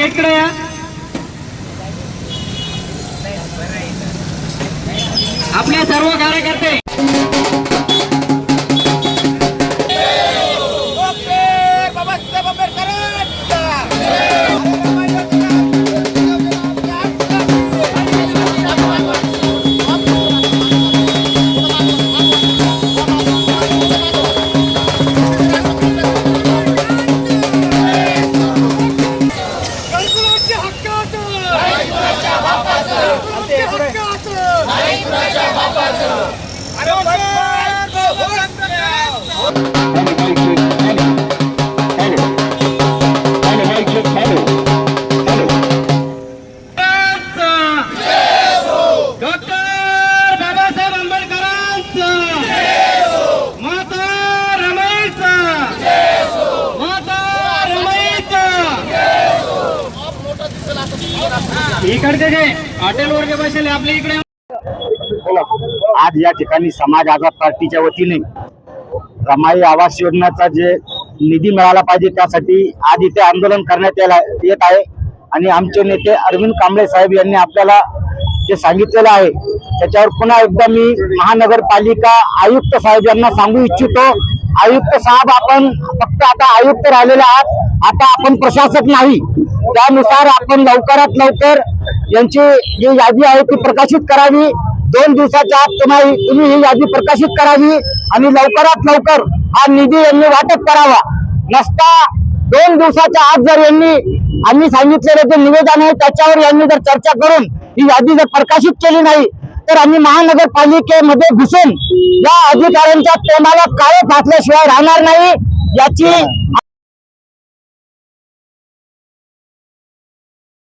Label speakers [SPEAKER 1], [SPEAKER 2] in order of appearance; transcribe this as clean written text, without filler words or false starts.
[SPEAKER 1] गेटकडे या। आपले सर्व कार्यकर्ते इकडचे जे हॉटेल वर्ग बसले आपल्या इकडे।
[SPEAKER 2] आज या ठिकाणी समाज आझाद पार्टीच्या वतीने रमाई आवास योजनेचा जे निधी मिळाला पाहिजे त्यासाठी आज इथे आंदोलन करण्यात येत आहे। आणि आमचे नेते अरविंद कांबळे साहेब यांनी आपल्याला जे सांगितलेलं आहे त्याच्यावर पुन्हा एकदा मी महानगरपालिका आयुक्त साहेब यांना सांगू इच्छितो, आयुक्त साहेब आपण फक्त आता आयुक्त राहिलेले आहात, आता आपण प्रशासक नाही। त्यानुसार आपण लवकरात लवकर यांची जी यादी आहे ती प्रकाशित करावी। 2 दिवसाच्या आत तुम्ही ही यादी प्रकाशित करावी आणि लवकरात लवकर हा निधी यांनी वाटप करावा। नसता 2 दिवसाच्या आत जर आम्ही सांगितलेले जे निवेदन आहे त्याच्यावर यांनी जर चर्चा करून ही यादी जर प्रकाशित केली नाही तर आम्ही महानगरपालिकेमध्ये घुसून या अधिकाऱ्यांच्या तोंडाला काळे फासल्याशिवाय राहणार नाही याची